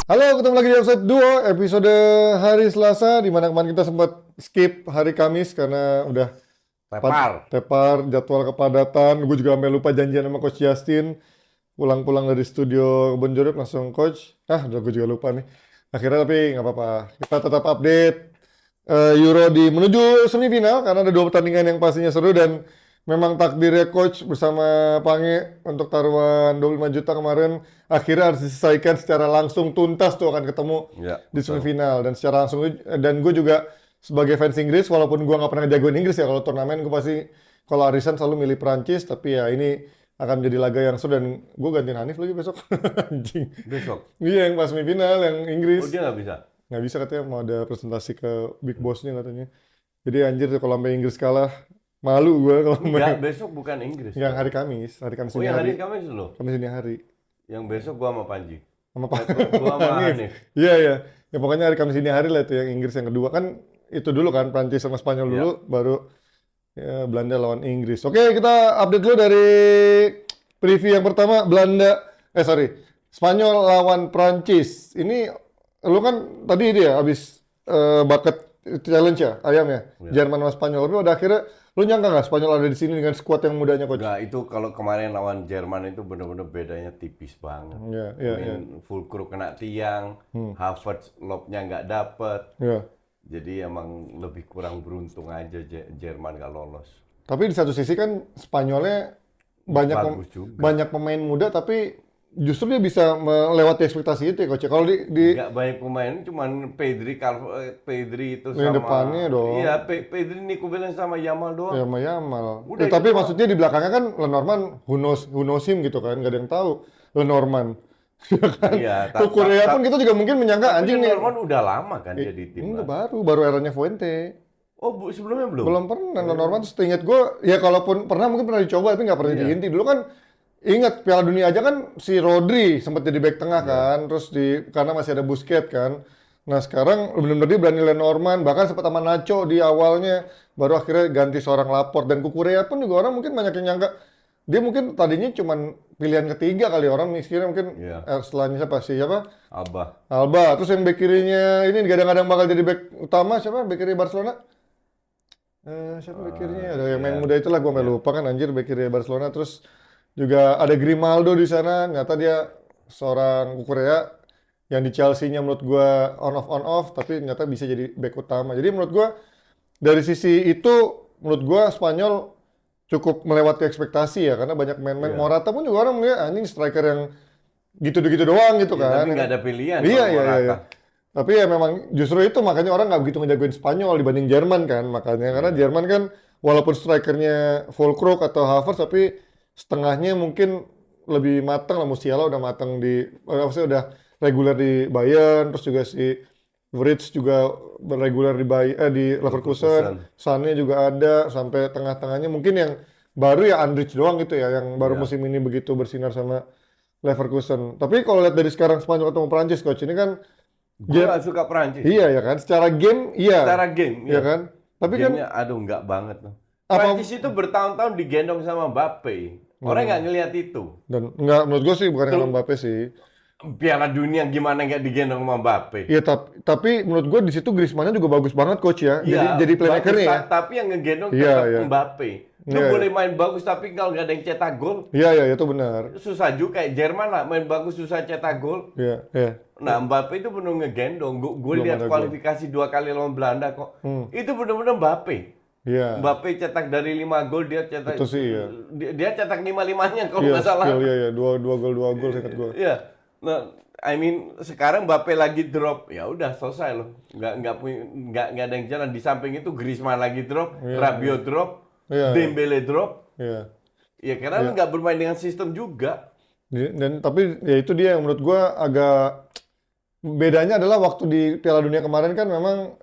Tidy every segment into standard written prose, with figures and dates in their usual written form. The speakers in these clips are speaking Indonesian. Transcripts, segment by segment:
Halo, ketemu lagi di Offside Duo, episode hari Selasa, di mana kemarin kita sempat skip hari Kamis karena udah Tepar. tepar jadwal kepadatan. Gue juga sampai lupa janjian sama Coach Justin. Pulang-pulang dari studio Kebon Jeruk langsung Coach. Udah gue juga lupa nih. Akhirnya tapi nggak apa-apa. Kita tetap update Euro di menuju semifinal karena ada 2 pertandingan yang pastinya seru dan memang takdirnya Coach bersama Pange untuk taruhan 25 juta kemarin akhirnya harus diselesaikan secara langsung tuntas tuh akan ketemu Ya, di betul. semifinal dan secara langsung dan gue juga sebagai fans Inggris walaupun gue nggak pernah ngejagoin Inggris ya kalau turnamen gue pasti kalau arisan selalu milih Prancis tapi ya ini akan menjadi laga yang seru dan gue gantiin Hanif lagi besok anjing Besok. iya yang pas semifinal yang Oh, Inggris dia nggak bisa. nggak bisa katanya mau ada presentasi ke Big Boss-nya katanya jadi anjir kalau sampai Inggris kalah malu gue kalau Enggak, main besok bukan Inggris. yang dong. hari Kamis Oh, ini yang hari hari Kamis dulu. Kamis ini hari Yang besok gua sama Panji. sama Pak Gua sama Hanif. Hanif. Iya iya. Ya pokoknya hari Kamis ini hari lah itu yang Inggris yang kedua kan itu dulu kan Prancis sama Spanyol dulu Iya. baru ya, Belanda lawan Inggris. Oke, kita update dulu dari preview yang pertama Spanyol lawan Prancis. Ini lu kan tadi dia habis bucket challenge ya ayam ya Iya. Jerman sama Spanyol. Lu ada akhirnya lu nyangka nggak Spanyol ada di sini dengan skuad yang mudanya coach? Enggak, itu kalau kemarin lawan Jerman itu bener-bener bedanya tipis banget. Iya iya iya. Fulkrug kena tiang, Havertz lob-nya nggak dapet. Iya. Jadi emang lebih kurang beruntung aja Jerman nggak lolos. Tapi di satu sisi kan Spanyolnya Bagus juga. banyak pemain muda tapi justru dia bisa melewati ekspektasi itu ya coach. Kalau di Nggak banyak pemain, cuman Pedri itu yang sama depannya dong. Iya, Pedri, Nico Williams sama Yamal doang. Ya sama Yamal. Udah Tapi itu doang. maksudnya di belakangnya kan Lenormand, who knows him gitu kan, nggak ada yang tahu Lenormand. Ya kan? Iya, Ke Korea pun kita juga mungkin menyangka tapi anjing nih. Norman udah lama kan dia di Enggak timnas. baru eranya Fuente. Oh, sebelumnya belum? Belum pernah Lenormand seingat gue ya kalaupun pernah mungkin pernah dicoba tapi nggak pernah Iya. diinti. Dulu kan ingat Piala Dunia aja kan si Rodri sempat jadi back tengah Iya. kan, terus karena masih ada Busquets kan. Nah sekarang benar-benar dia berani Lenormand, bahkan sempat sama Nacho di awalnya, baru akhirnya ganti seorang Laporte dan Kukurea pun juga orang mungkin banyak yang nyangka dia mungkin tadinya cuman pilihan ketiga kali orang mikirnya mungkin Iya. setelahnya siapa Abah. Alba, terus yang back kirinya ini kadang-kadang bakal jadi back utama siapa back kiri Barcelona? Siapa back kirinya? Ada yang main Iya. muda itulah gue Iya. lupa kan anjir back kiri Barcelona terus juga ada Grimaldo di sana, ternyata dia seorang Korea yang di Chelsea-nya menurut gua on off tapi ternyata bisa jadi back utama. Jadi menurut gua dari sisi itu menurut gua Spanyol cukup melewati ekspektasi ya karena banyak main-main. Iya. Morata pun juga orang melihat anjing striker yang gitu-gitu doang gitu Ya, kan. tapi nggak ada pilihan Iya kalau iya iya. Morata. Iya. Tapi ya memang justru itu makanya orang nggak begitu ngejagoin Spanyol dibanding Jerman kan makanya karena Iya. Jerman kan walaupun strikernya Fulkrug atau Havertz tapi setengahnya mungkin lebih matang lah. Musiala udah matang maksudnya udah reguler di Bayern, terus juga si Vrij juga reguler di Leverkusen, Sané juga ada sampai tengah-tengahnya mungkin yang baru ya Andrich doang gitu ya yang baru Iya. musim ini begitu bersinar sama Leverkusen. Tapi kalau lihat dari sekarang Spanyol ketemu Prancis coach ini kan Gue nggak suka Prancis. iya ya kan secara game iya Secara game, ya kan. Tapi kan gamenya aduh nggak banget loh. Apa- Prancis itu bertahun-tahun digendong sama Mbappe. Orang nggak ngelihat itu. dan nggak menurut gue sih bukan karena Mbappe sih. Piala Dunia gimana nggak digendong sama Mbappe? Iya tapi menurut gue di situ Griezmann-nya juga bagus banget coach ya. Iya, Jadi playmaker bagus, ya. Tapi yang ngegendong Iya, tetap iya. Mbappe. Lu Iya, boleh main bagus tapi kalau nggak ada yang cetak gol, Iya itu benar. susah juga. Kayak Jerman lah, main bagus susah cetak gol. Iya iya. Nah, Mbappe itu benar ngegendong. Gue Belum lihat ada kualifikasi 2 kali lawan Belanda kok. Itu benar-benar Mbappe. Iya. Mbappe cetak dari 5 gol, dia cetak Itu sih, iya. dia cetak 5-5-nya kalau Iya nggak salah. skill iya dua gol ingat gue. Iya. Nah, I mean sekarang Mbappe lagi drop, ya udah selesai loh. Nggak ada yang jalan. Di samping itu Griezmann lagi drop, Rabiot drop, Iya. Dembele drop. Iya. Ya karena nggak bermain dengan sistem juga. Dan tapi ya itu dia yang menurut gue agak bedanya adalah waktu di Piala Dunia kemarin kan memang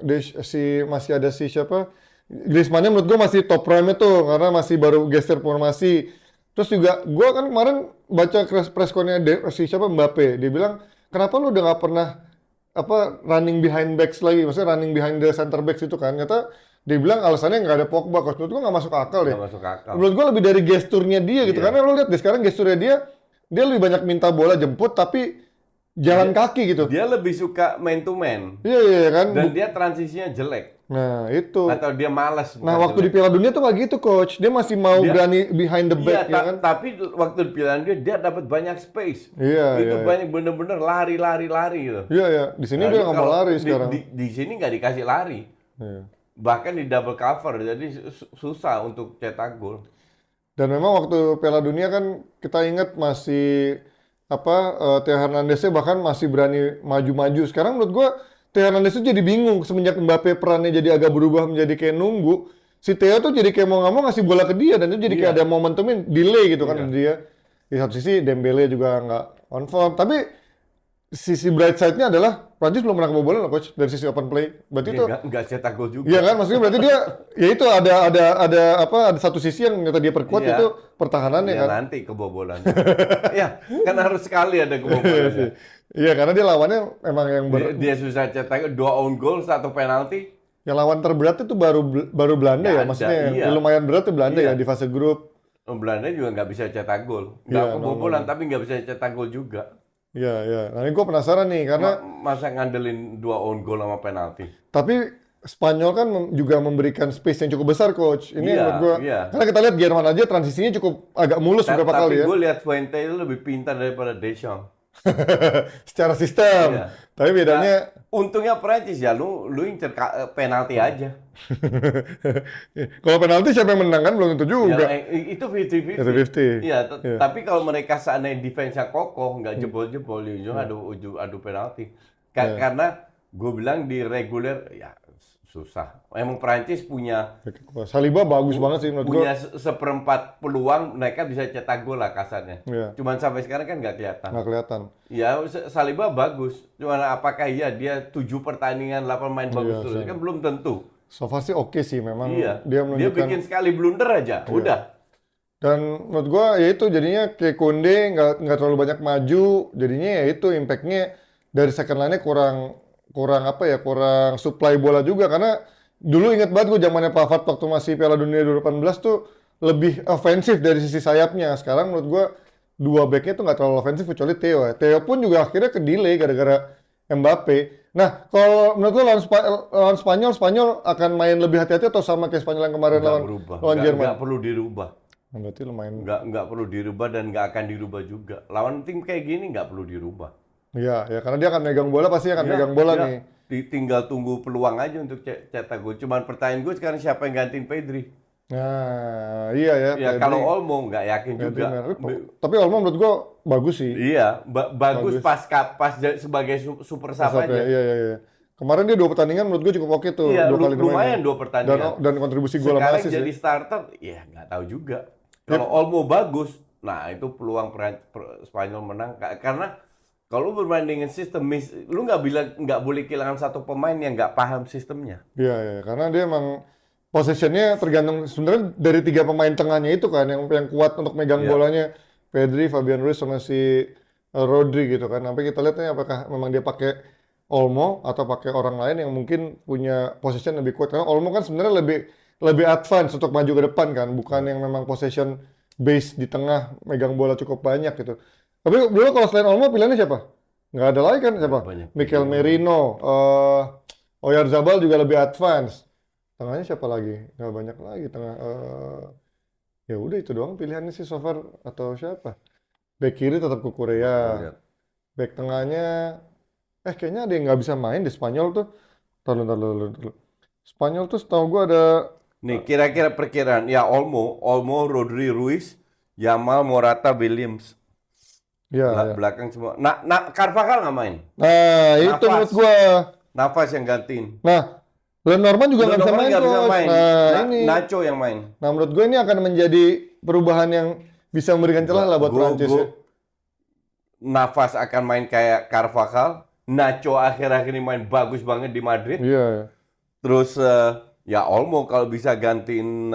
masih ada si siapa Griezmann-nya menurut gue masih top prime tuh karena masih baru geser formasi. Terus juga gue kan kemarin baca press con-nya si siapa Mbappe, dia bilang kenapa lu udah nggak pernah running behind backs lagi, maksudnya running behind the center backs itu kan. Ternyata dia bilang alasannya nggak ada Pogba, coach. Menurut gue nggak masuk akal deh. Nggak masuk akal. Menurut gue lebih dari gesturnya dia gitu. Iya. Karena lo lihat deh sekarang gesturnya dia lebih banyak minta bola jemput tapi jalan kaki gitu. Dia lebih suka man to man. Iya iya kan. Dan dia transisinya jelek. Nah itu. Atau dia malas. Nah waktu di Piala Dunia tuh nggak gitu coach. Dia masih mau berani behind the Iya, back ya kan. tapi waktu di Piala Dunia dia dapat banyak space. Iya Itu iya. banyak bener-bener lari gitu. Iya iya. Di sini dia nggak mau lari sekarang. Di sini nggak dikasih lari. Iya. Bahkan di double cover, jadi susah untuk cetak gol. Dan memang waktu Piala Dunia kan kita ingat masih Theo Hernandez bahkan masih berani maju-maju. Sekarang menurut gua Theo Hernandez tuh jadi bingung semenjak Mbappe perannya jadi agak berubah menjadi kayak nunggu. Si Theo tuh jadi kayak mau nggak mau ngasih bola ke dia dan itu jadi kayak ada momentumnya delay gitu kan dia. Di satu sisi Dembele juga nggak on form. Tapi sisi bright side-nya adalah Prancis belum pernah kebobolan loh coach dari sisi open play. Berarti itu nggak cetak gol juga. iya kan, maksudnya berarti dia ya itu ada satu sisi yang ternyata dia perkuat itu pertahanannya Ya, kan. nanti kebobolan. Ya, kan harus sekali ada kebobolan. Iya karena dia lawannya emang yang Dia susah cetak 2 own goal, 1 penalti. yang lawan terberat itu baru Belanda ya, maksudnya yang lumayan berat tuh Belanda ya di fase grup. Belanda juga nggak bisa cetak gol. Nggak kebobolan, tapi nggak bisa cetak gol juga. Iya, iya. Nah ini gue penasaran nih karena Masa ngandelin 2 own goal sama penalti. tapi Spanyol kan juga memberikan space yang cukup besar coach. Ini Iya, menurut gue iya. karena kita lihat Jerman aja transisinya cukup agak mulus beberapa kali Tapi ya. gue lihat Fuente itu lebih pintar daripada Deschamps. Secara sistem. Iya. Tapi bedanya Untungnya Prancis ya, lu incer penalti aja. kalau penalti siapa yang menang kan belum tentu juga. Ya, itu 50-50. 50-50. Iya, tapi kalau mereka seandainya defense-nya kokoh, nggak jebol-jebol, di ujung adu penalti. Karena gue bilang di reguler, ya susah. Emang Prancis punya Saliba bagus banget sih menurut gue. punya seperempat peluang, mereka bisa cetak gol lah kasarnya. Iya. Cuman sampai sekarang kan nggak kelihatan. Nggak kelihatan. Ya, Saliba bagus. Cuman apakah iya dia 7 pertandingan 8 main bagus terus? Kan belum tentu. So far sih oke sih memang Iya. dia menunjukkan. bikin sekali blunder aja, udah. Dan menurut gua ya itu jadinya kayak Konde nggak terlalu banyak maju, jadinya ya itu impactnya dari second line-nya kurang supply bola juga karena dulu ingat banget gua zamannya Pavard waktu masih Piala Dunia 2018 tuh lebih ofensif dari sisi sayapnya. Sekarang menurut gua dua backnya tuh nggak terlalu ofensif kecuali Theo ya. Theo pun juga akhirnya ke delay gara-gara Mbappe. Nah, kalau menurut lo lawan Spanyol akan main lebih hati-hati atau sama kayak Spanyol yang kemarin lawan Jerman? Nggak perlu dirubah. Nah, berarti lumayan. Nggak perlu dirubah dan nggak akan dirubah juga. Lawan tim kayak gini nggak perlu dirubah. Iya, ya karena dia akan megang bola, pasti akan megang bola nih. Tinggal tunggu peluang aja untuk cetak gol. Cuman pertanyaan gue sekarang siapa yang gantiin Pedri? Nah, iya ya. Ya kalau Olmo nggak yakin juga. Tapi Olmo menurut gua bagus sih. Iya, bagus pas sebagai super sub aja. Iya. Kemarin dia 2 pertandingan menurut gua cukup oke tuh. Iya, 2 kali lumayan 2 pertandingan. Dan kontribusi gol sama Sekarang assist jadi starter, ya nggak tahu juga. Kalau Olmo bagus, nah itu peluang Spanyol menang. Karena kalau bermain dengan sistem, lu nggak boleh kehilangan satu pemain yang nggak paham sistemnya. Iya, karena dia emang possession-nya tergantung sebenarnya dari 3 pemain tengahnya itu kan yang kuat untuk megang bolanya. Pedri, Fabian Ruiz sama si Rodri gitu kan. Sampai kita lihat nih apakah memang dia pakai Olmo atau pakai orang lain yang mungkin punya possession lebih kuat. Karena Olmo kan sebenarnya lebih advance untuk maju ke depan kan, bukan yang memang possession base di tengah megang bola cukup banyak gitu. Tapi dulu kalau selain Olmo pilihannya siapa? Nggak ada lagi kan siapa? Mikel Merino, Oyarzabal juga lebih advance. Tengahnya siapa lagi? Nggak banyak lagi tengah. Ya udah itu doang pilihannya sih so far atau siapa? Back kiri tetap Kukurea. Back tengahnya, kayaknya ada yang nggak bisa main di Spanyol tuh. Tahu. Spanyol tuh setahu gua ada. Nih kira-kira perkiraan ya Olmo, Rodri, Ruiz, Yamal, Morata, Williams. Ya. Belakang semua. Nah, Carvajal nggak main. Nah, itu menurut gua. Navas yang gantiin. Nah, Lenormand juga nggak bisa main, coach. Nah, ini. Nacho yang main. Nah, menurut gue ini akan menjadi perubahan yang bisa memberikan celah lah buat Prancis. Navas akan main kayak Carvajal. Nacho akhir-akhir ini main bagus banget di Madrid. Iya. Terus ya Olmo kalau bisa gantiin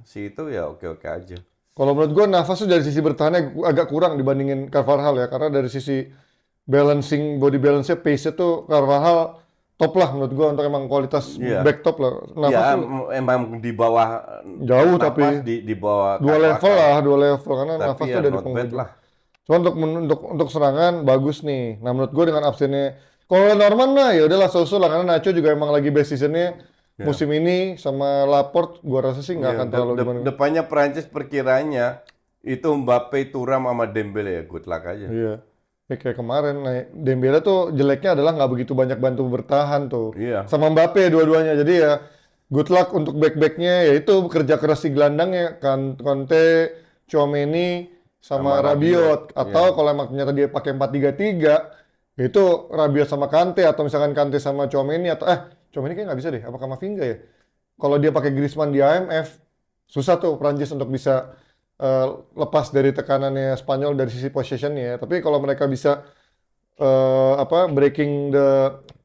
si itu ya oke-oke aja. Kalau menurut gue Navas tuh dari sisi bertahannya agak kurang dibandingin Carvajal ya. Karena dari sisi body balance-nya, pace-nya tuh Carvajal top lah menurut gua untuk emang kualitas back top lah. Navas emang di bawah jauh tapi di bawah dua level karena Navas tuh dari penghujung. Cuma untuk serangan bagus nih. Nah menurut gue dengan absennya, kalau Norman mah ya udahlah so-so lah karena Nacho juga emang lagi best seasonnya Ya. musim ini sama Laporte, gue rasa sih nggak Ya, akan terlalu gimana. depannya Prancis perkiranya itu Mbappe, Thuram sama Dembele ya, good luck aja. Iya. Ya, kayak kemarin, nah, Dembele tuh jeleknya adalah nggak begitu banyak bantu bertahan tuh. Iya. Sama Mbappe dua-duanya. Jadi ya good luck untuk back-backnya, yaitu kerja keras si gelandangnya, kan Conte, Tchouaméni, sama Sama Rabiot. Rabiot. Atau Iya. kalau emang ternyata dia pakai 4-3-3, itu Rabiot sama Kante, atau misalkan Kante sama Tchouaméni, atau Tchouaméni kayaknya nggak bisa deh, apa Kamavinga ya? Kalau dia pakai Griezmann di AMF, susah tuh Prancis untuk bisa eh, lepas dari tekanannya Spanyol dari sisi possession-nya. Tapi kalau mereka bisa breaking the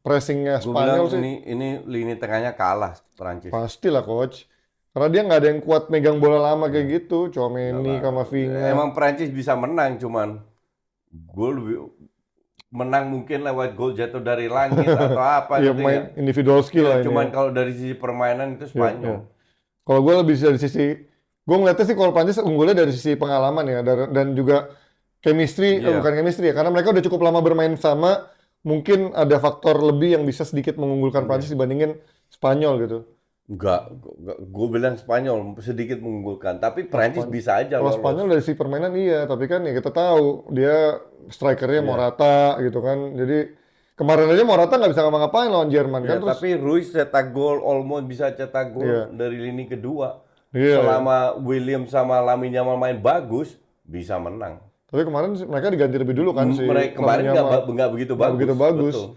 pressing-nya Gue bilang Spanyol sih, ini lini tengahnya kalah Prancis. pastilah coach. Karena dia nggak ada yang kuat megang bola lama kayak gitu. Tchouaméni, Nggak lah. Kamavinga. Emang Prancis bisa menang, cuman gol menang mungkin lewat gol jatuh dari langit atau apa Ya gitu ya. main individual skill lah ini. Cuman Ya. kalau dari sisi permainan itu Iya, iya. Spanyol. Kalau gue lebih dari sisi, gue ngeliatnya sih kalau Prancis unggulnya dari sisi pengalaman ya, dan juga chemistry, Iya. bukan chemistry ya, karena mereka udah cukup lama bermain sama, mungkin ada faktor lebih yang bisa sedikit mengunggulkan Prancis dibandingin Spanyol gitu. Enggak, gue bilang Spanyol sedikit mengunggulkan, tapi Prancis bisa aja Kalau lolos. Spanyol dari sisi permainan iya, tapi kan ya kita tahu dia strikernya Iya. Morata gitu kan, jadi kemarin aja Morata nggak bisa ngapa-ngapain lawan Jerman Ya, kan, terus tapi Ruiz cetak gol, Olmo bisa cetak gol Iya. dari lini kedua. Iya, Selama William sama Lamine Yamal main bagus, bisa menang. tapi kemarin mereka diganti lebih dulu kan si Mereka kemarin Lamine Yamal. nggak begitu Nggak bagus. begitu bagus. Betul.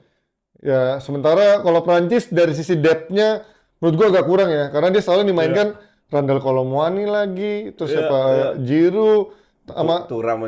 Ya, sementara kalau Prancis dari sisi depth-nya menurut gua agak kurang ya, karena dia selalu dimainkan Randal Colomwani lagi, terus Iya, siapa iya. Giroud sama Thuram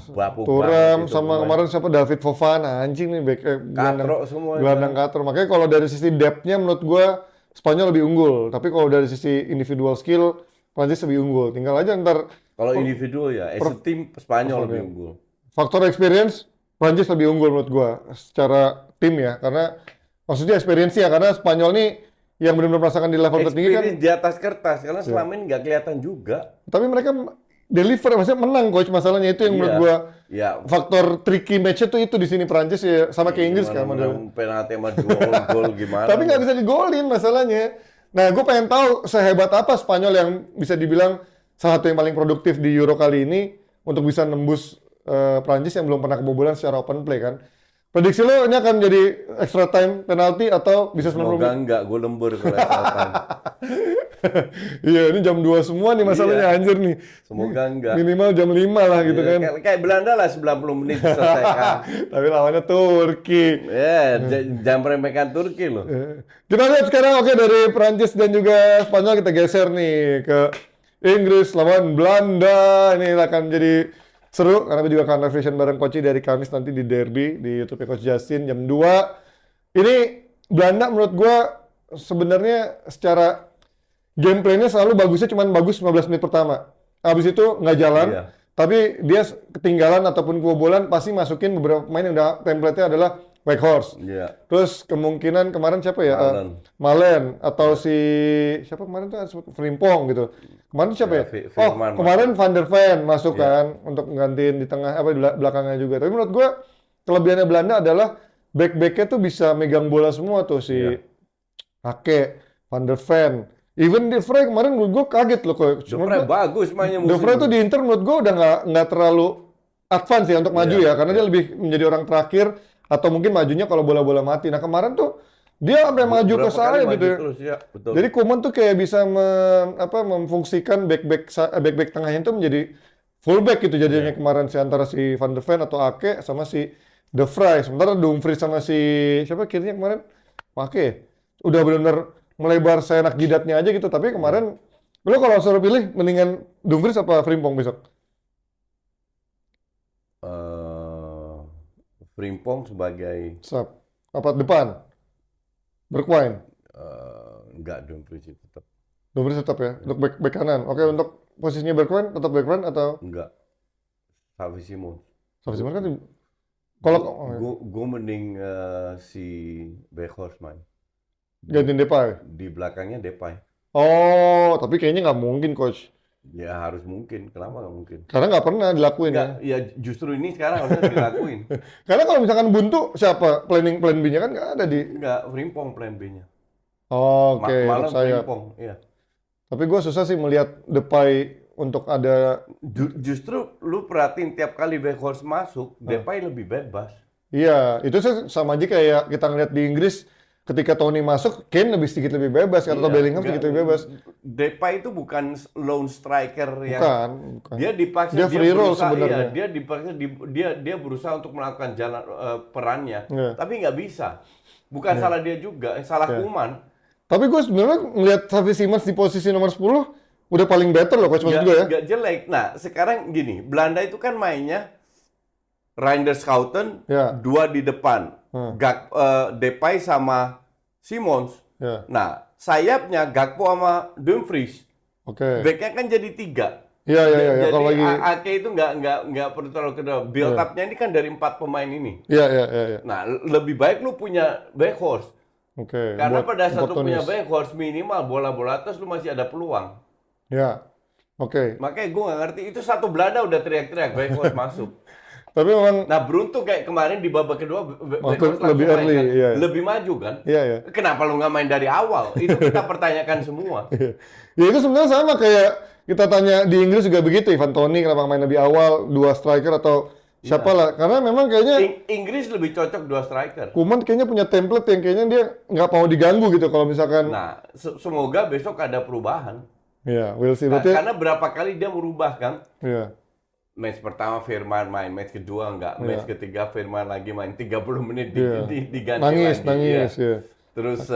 bapuk Thuram banget itu sama pemain. kemarin siapa David Fofana, anjing nih gelandang Katro semua. gelandang katro. Makanya kalau dari sisi depth-nya menurut gua Spanyol lebih unggul, tapi kalau dari sisi individual skill Prancis lebih unggul. Tinggal aja ntar Kalau individual ya, as a team Spanyol lebih unggul. faktor experience Prancis lebih unggul menurut gua secara tim ya, karena maksudnya experience ya, karena Spanyol nih yang benar-benar merasakan di level tertinggi kan, Experience di atas kertas, karena selama ini nggak kelihatan juga. tapi mereka deliver, maksudnya menang coach, masalahnya itu yang menurut Iya. gua Ya, faktor tricky match itu di sini Prancis ya, sama kayak Inggris kan modelnya. menang penalti sama dua gol gimana? Tapi nggak bisa digolin masalahnya. Nah, gue pengen tahu sehebat apa Spanyol yang bisa dibilang salah satu yang paling produktif di Euro kali ini untuk bisa nembus Prancis yang belum pernah kebobolan secara open play kan. Prediksi lo ini akan jadi extra time penalti atau bisa 90 Semoga menit? enggak, gue lembur kalau selatan. Iya, ini jam 2 semua nih masalahnya anjir nih. Semoga enggak. Minimal jam 5 lah gitu Ya, kan. kayak Belanda lah 90 menit diselesaikan. Tapi lawannya Turki. Ya, jangan meremehkan Turki loh. Kita lihat sekarang, oke, dari Prancis dan juga Spanyol kita geser nih ke Inggris lawan Belanda. Ini akan jadi seru karena gue juga akan revision bareng Coach dari Kamis nanti di Derby di YouTube Coach Justin jam 2. Ini Belanda menurut gue sebenarnya secara gameplaynya selalu bagusnya cuman bagus 15 menit pertama. Habis itu nggak jalan. Iya. Tapi dia ketinggalan ataupun kebobolan pasti masukin beberapa pemain yang udah template-nya adalah Weghorst. Iya. Terus kemungkinan kemarin siapa ya? Malen. Malen atau si siapa kemarin tuh sebut Frimpong gitu. Kemarin siapa Ya, ya? Veerman Kemarin Van der Ven masuk Iya. kan untuk nggantiin di tengah apa di belakangnya juga. Tapi menurut gua kelebihannya Belanda adalah back-backnya tuh bisa megang bola semua tuh si Iya. Ake, Van der Ven. Even De Vrij kemarin menurut gua kaget loh kok. De Vrij bagus mainnya De musim Vrij tuh ini. di Inter menurut gue udah nggak terlalu advance ya untuk maju Iya, ya, karena dia lebih menjadi orang terakhir atau mungkin majunya kalau bola-bola mati. Nah kemarin tuh dia sampai maju ke Berapa kali saya maju gitu ya. terus, ya, betul. Jadi Koeman tuh kayak bisa memfungsikan back-back tengahnya itu menjadi fullback gitu jadinya kemarin si antara si Van der Ven atau Ake sama si De Vrij. Sementara Dumfries sama si siapa kirinya kemarin? Ake. Udah benar-benar melebar seenak jidatnya aja gitu. Tapi kemarin lo kalau suruh pilih mendingan Dumfries apa Frimpong besok? Frimpong sebagai Sap. Apa depan? Bergwijn. enggak Dumfries itu tetap Dumfries tetap ya untuk back kanan. Oke, untuk posisinya Bergwijn tetap Bergwijn atau enggak. Xavi Simons. Xavi Simons kan kalau oh, ya. Gue mending si Weghorst main. Gantiin Depay. Di belakangnya Depay. Oh, tapi kayaknya nggak mungkin coach. Ya harus mungkin. Kenapa nggak mungkin? Karena nggak pernah dilakuin ya. Enggak, ya justru ini sekarang harusnya dilakuin. Karena kalau misalkan buntu, siapa plan B-nya kan nggak ada di. Enggak, Frimpong plan B-nya. Oke, Malah sayap. Frimpong, iya. Tapi gue susah sih melihat Depay untuk ada. Justru lu perhatiin tiap kali Weghorst masuk, Depay lebih bebas. Iya, itu sih sama aja kayak kita ngeliat di Inggris ketika Toni masuk, Kane sedikit lebih bebas atau Iya, Bellingham enggak, sedikit lebih bebas. Depay itu bukan lone striker yang Bukan. dia dipaksa, Dia free roll berusaha, sebenarnya. iya, dia dipaksa, dia berusaha untuk melakukan jalan perannya, Iya. tapi nggak bisa. Bukan salah dia juga, salah Iya. Koeman. Tapi gue sebenarnya ngeliat Xavi Simons di posisi nomor 10 udah paling better loh coach maksud gue ya. Nggak jelek. Nah, sekarang gini, Belanda itu kan mainnya Reinders Schouten, Ya. dua di depan, Depay sama Simons. Ya. Nah, sayapnya Gakpo sama Dumfries. Oke. Backnya kan jadi 3. Iya. Jadi Kalau lagi. Ake itu nggak perlu terlalu kedua. Build up-nya ini kan dari 4 pemain ini. Iya. Nah, lebih baik lu punya Weghorst. Oke. Karena buat- pada saat buat lu punya Tonis. Weghorst minimal bola-bola atas lu masih ada peluang. Ya. Oke. Makanya gue nggak ngerti itu satu Belanda udah teriak-teriak Weghorst masuk. Tapi memang Nah beruntung kayak kemarin di babak kedua Weghorst langsung lebih main early, kan. iya. Lebih maju kan. iya. Kenapa lu nggak main dari awal? Itu kita pertanyakan semua. Ya itu sebenarnya sama kayak kita tanya di Inggris juga begitu, Ivan Toney kenapa main lebih awal, 2 striker atau siapa lah. Karena memang kayaknya Inggris lebih cocok 2 striker. Koeman kayaknya punya template yang kayaknya dia nggak mau diganggu gitu kalau misalkan. Nah, semoga besok ada perubahan. Ya, we'll see. Nah, Berarti, karena berapa kali dia merubah kan? ya. Match pertama Firman main, match kedua enggak, match ketiga Firman lagi main 30 menit Iya. diganti Nangis, lagi. ya. Terus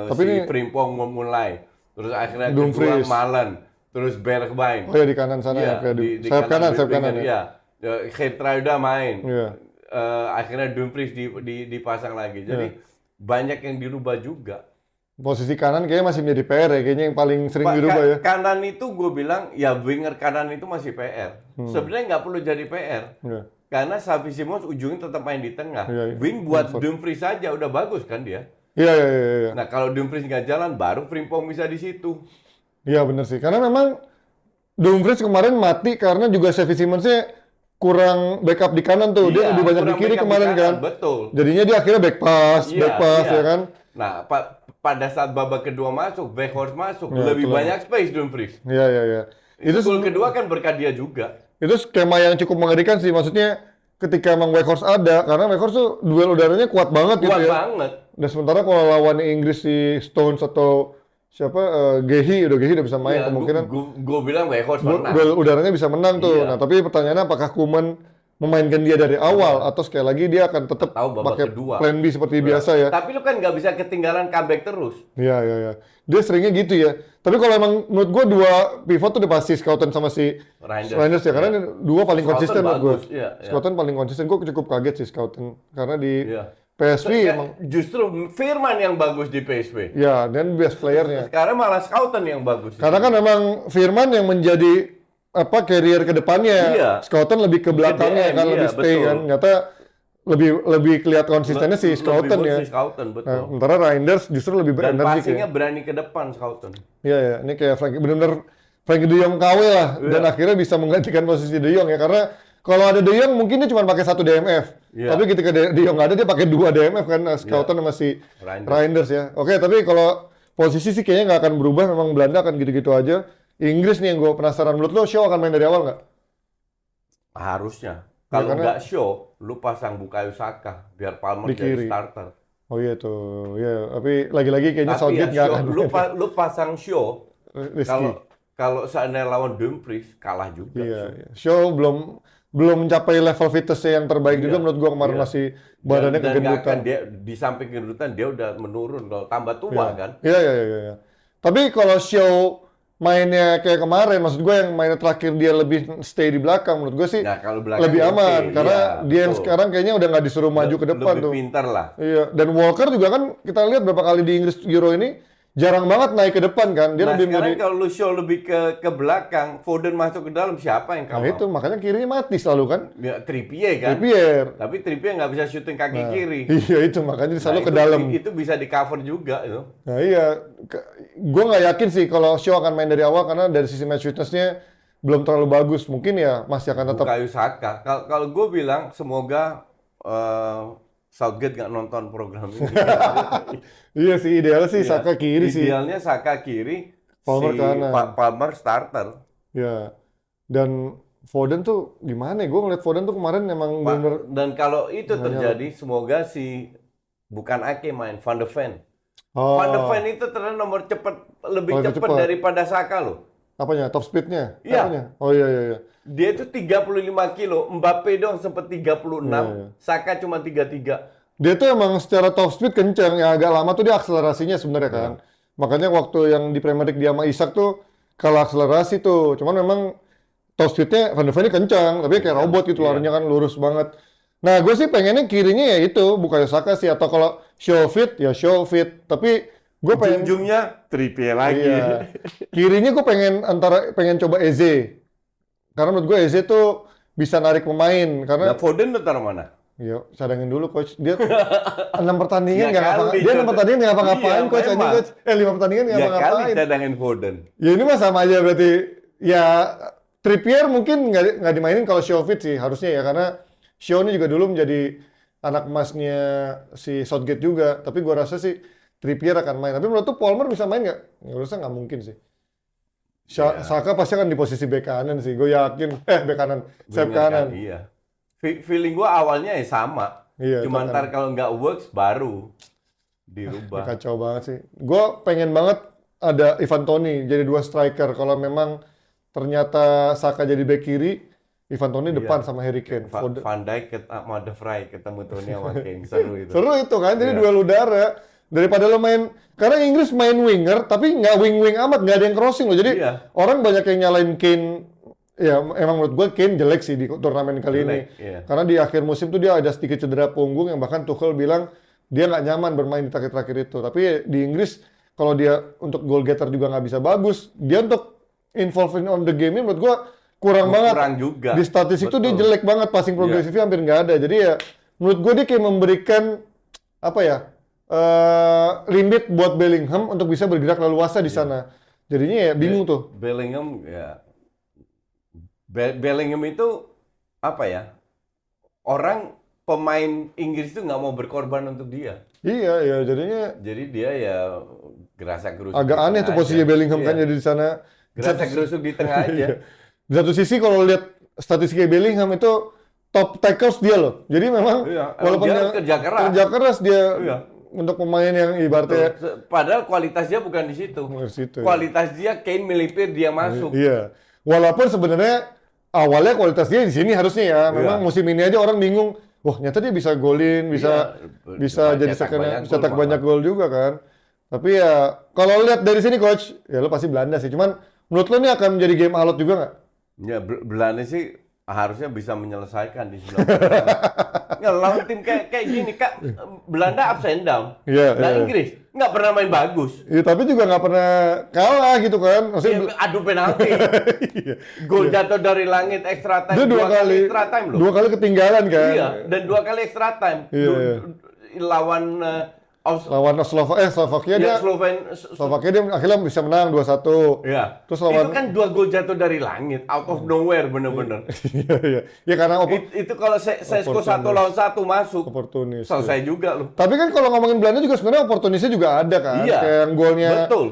Tapi si ini- Frimpong memulai. Terus akhirnya Dumfries. kedua Malen. Terus Bergwijn. Oh ya di kanan sana Iya, ya, kayak di sayap kanan winger, ya. iya. Geertruida main. Iya. Akhirnya Dumfries dipasang lagi. Jadi banyak yang dirubah juga. Posisi kanan kayaknya masih menjadi PR ya, kayaknya yang paling sering dirubah ya. Kanan itu gue bilang, ya winger kanan itu masih PR. Sebenarnya nggak perlu jadi PR. Iya. Karena Xavi Simons ujungnya tetap main di tengah. Iya. Wing buat Dumfries saja udah bagus kan dia. Iya. Nah kalau Dumfries nggak jalan, baru Frimpong bisa di situ. Iya bener sih, karena memang Dumfries kemarin mati karena juga Xavi Simons-nya kurang backup di kanan tuh. Dia Iya, lebih banyak di kurang kiri backup di kemarin kanan, kan. betul. Jadinya dia akhirnya back pass Iya. ya kan. Nah pada saat babak kedua masuk, Weghorst masuk, Iya, lebih betul. banyak space Dumfries. Iya. Itu gol kedua kan berkat dia juga. Itu skema yang cukup mengerikan sih. Maksudnya ketika emang Weghorst ada, karena Weghorst tuh duel udaranya kuat banget gitu Kuat ya. banget. Dan sementara kalau lawan Inggris si Stones atau siapa Gehi udah bisa main Ya, kemungkinan gue bilang Weghorst menang. duel udaranya bisa menang tuh. Iya. Nah, tapi pertanyaannya apakah Koeman memainkan dia dari awal atau sekali lagi dia akan tetap Tahu babak pakai kedua. plan B seperti biasa ya. Tapi lu kan nggak bisa ketinggalan comeback terus. Iya. Dia seringnya gitu ya. Tapi kalau emang menurut gua dua pivot tuh udah pasti Schouten sama si Reinders. ya. Karena dua paling Schouten konsisten menurut gua. bagus, iya. Schouten paling konsisten. Gua cukup kaget sih Schouten. Karena di Iya. PSV Ya, emang justru Firman yang bagus di PSV. ya dan best playernya. Sekarang malah Schouten yang bagus. Karena kan memang Firman yang menjadi carrier ke depannya. Iya. Schouten lebih ke belakangnya DM, kan iya, lebih stay betul. kan. Nyata lebih kelihatan konsistennya si Schouten Lebih ya. bagus si Schouten, betul. Nah, sementara Reinders justru lebih Dan berenergi passingnya ya. berani ke depan Schouten. Iya. Ini kayak benar-benar Frankie De Jong KW lah dan Iya. akhirnya bisa menggantikan posisi De Jong ya karena kalau ada De Jong mungkin dia cuma pakai 1 DMF. Iya. Tapi ketika De Jong nggak ada dia pakai 2 DMF kan Schouten sama si Reinders. Reinders ya. Oke, tapi kalau posisi sih kayaknya nggak akan berubah, memang Belanda akan gitu-gitu aja. Inggris nih yang gue penasaran, menurut lo Shaw akan main dari awal nggak? Harusnya. Kalau karena- nggak show, lu pasang Bukayo Saka biar Palmer Di jadi kiri. starter. Oh iya tuh, ya. Tapi lagi-lagi kayaknya Tapi Southgate ya, nggak akan lu pasang show. Risky. Kalau seandainya lawan Dumfries kalah juga. Iya. Shaw belum mencapai level fitnessnya yang terbaik juga menurut gua kemarin Iya. masih badannya Dan nggak kegendutan. akan dia di samping kegendutan dia udah menurun kalau tambah tua kan. Iya. Tapi kalau Shaw mainnya kayak kemarin, maksud gue yang mainnya terakhir dia lebih stay di belakang, menurut gue sih Nah, kalau belakang lebih oke, aman karena iya, dia yang betul. sekarang kayaknya udah nggak disuruh maju ke depan Lebih tuh. pintar lah. Iya, dan Walker juga kan kita lihat berapa kali di Inggris Euro ini jarang banget naik ke depan kan. Dia Nah lebih sekarang dari kalau lu show lebih ke belakang, Foden masuk ke dalam, siapa yang nah kawal? itu makanya kirinya mati selalu kan. Ya, Trippier kan? Trippier. Tapi Trippier nggak bisa syuting kaki Nah, kiri. iya itu makanya selalu ke itu, dalam. Itu bisa di cover juga itu. Nah iya, gue nggak yakin sih kalau Shaw akan main dari awal karena dari sisi match fitness-nya belum terlalu bagus. Mungkin ya masih akan tetap. Bukayo Saka. Kalau gue bilang semoga Southgate nggak nonton program ini. Iya sih, idealnya sih Iya. Saka kiri sih. Idealnya Saka kiri, Palmer si kanan. Palmer starter. Ya. Dan Foden tuh gimana ya? Gue ngeliat Foden tuh kemarin emang bener. Dan kalau itu Nggak terjadi, semoga si bukan Ake main, Van de Ven. Oh, Van de Ven itu ternyata nomor lebih Lebih cepat cepat. daripada Saka loh. apanya? Top speed-nya? Iya. Apanya? Oh iya iya iya. Dia itu 35 kilo, Mbappe doang sempat 36, Iya. Saka cuma 33. Dia tuh emang secara top speed kencang, ya agak lama tuh dia akselerasinya sebenarnya kan. Makanya waktu yang di Premier League dia sama Isak tuh kalah akselerasi tuh. Cuman memang top speednya Van de Ven ini kencang, tapi kayak robot gitu, larinya kan lurus banget. Nah, gue sih pengennya kirinya ya itu, Bukayo Saka sih, atau kalau Shaw fit, ya Shaw fit. Tapi gue pengen, Ujung-ujungnya Trippier lagi. iya. Kirinya gue pengen coba Eze. Karena menurut gue Eze tuh bisa narik pemain, karena Nah, Foden lu taruh mana? Yo, cadangin dulu coach. Dia 6 pertandingan Ya nggak ngapa kali, dia 6 pertandingan nggak ngapa-ngapain Iya, coach anjing memang. coach. 5 pertandingan nggak Ya kali ngapa-ngapain. cadangin Foden. Ya ini mah sama aja berarti. Ya Trippier mungkin nggak dimainin kalau Shaw fit sih harusnya ya, karena Shaw ini juga dulu menjadi anak emasnya si Southgate juga. Tapi gua rasa sih Trippier akan main. Tapi menurut tuh Palmer bisa main nggak? Ya rasa nggak mungkin sih. Saka pasti kan di posisi bek kanan sih. Gue yakin. Bek kanan, sayap kanan. Iya. Feeling gua awalnya ya sama. Iya, Cuma itu ntar kalau nggak works baru dirubah. Kacau banget sih. Gue pengen banget ada Ivan Toney jadi dua striker. Kalau memang ternyata Saka jadi bek kiri, Ivan Toney depan sama Harry Kane. Van Dijk sama De Vrij ketemu Tony sama Kane. Seru itu. Seru itu kan, jadi Iya. duel udara. Daripada lo main, karena Inggris main winger, tapi nggak wing-wing amat, nggak ada yang crossing loh. Jadi Iya. orang banyak yang nyalain Kane. Ya emang menurut gue Kane jelek sih di turnamen kali ini. Jelek, iya. Karena di akhir musim tuh dia ada sedikit cedera punggung yang bahkan Tuchel bilang dia nggak nyaman bermain di terakhir-terakhir itu. Tapi di Inggris kalau dia untuk goal getter juga nggak bisa bagus. Dia untuk involved on the game menurut gue kurang banget. Kurang juga. Di statistik tuh dia Betul. jelek banget, passing progresifnya hampir nggak ada. Jadi ya menurut gue dia kayak memberikan apa ya limit buat Bellingham untuk bisa bergerak leluasa di sana. Jadinya ya bingung tuh. Bellingham ya. Bellingham itu apa ya? Orang pemain Inggris itu nggak mau berkorban untuk dia. Iya ya jadinya Jadi dia ya gerasa-gerusuk agak di aneh tengah tuh posisi aja. Bellingham Iya. kan jadi di sana. Gerasa-gerusuk di tengah aja. Iya. Di satu sisi kalau lihat statistik Bellingham itu top tackles dia loh. Jadi memang Iya, walaupun dia dia kerja keras. dia Iya. untuk pemain yang ibaratnya Padahal kualitas dia bukan di situ. di situ, ya. Kualitas dia Kane melipir dia masuk. Iya. Walaupun sebenarnya awalnya kualitas dia di sini harusnya ya. Memang musim ini aja orang bingung. Wah, nyata dia bisa golin, bisa Iya. bisa jadi Cetak second banyak cetak gol banyak gol juga kan. Tapi ya kalau lihat dari sini coach, ya lo pasti Belanda sih. Cuman menurut lo ini akan menjadi game alot juga nggak? Ya, Belanda sih harusnya bisa menyelesaikan di 90 menit. Nggak, lawan tim kayak gini, Kak. Belanda ups and down. Iya, Nah, iya. Inggris nggak pernah main bagus. Ya, tapi juga nggak pernah kalah gitu kan. Maksudnya Ya, adu penalti. iya. Gol jatuh dari langit extra time. Dia dua kali extra time loh. Dua kali ketinggalan kan. Iya, dan 2 kali extra time. Iya, iya. Lawan Lawan Slovakia dia Slovakia dia akhirnya bisa menang 2-1. Ya. Terus lawan Itu kan 2 gol jatuh dari langit, out of nowhere bener-bener. Iya iya. Ya karena Itu kalau Sesko 1 lawan 1 masuk, oportunis. selesai juga loh. Tapi kan kalau ngomongin Belanda juga sebenarnya oportunisnya juga ada kan. Iya. Kayak yang golnya Betul.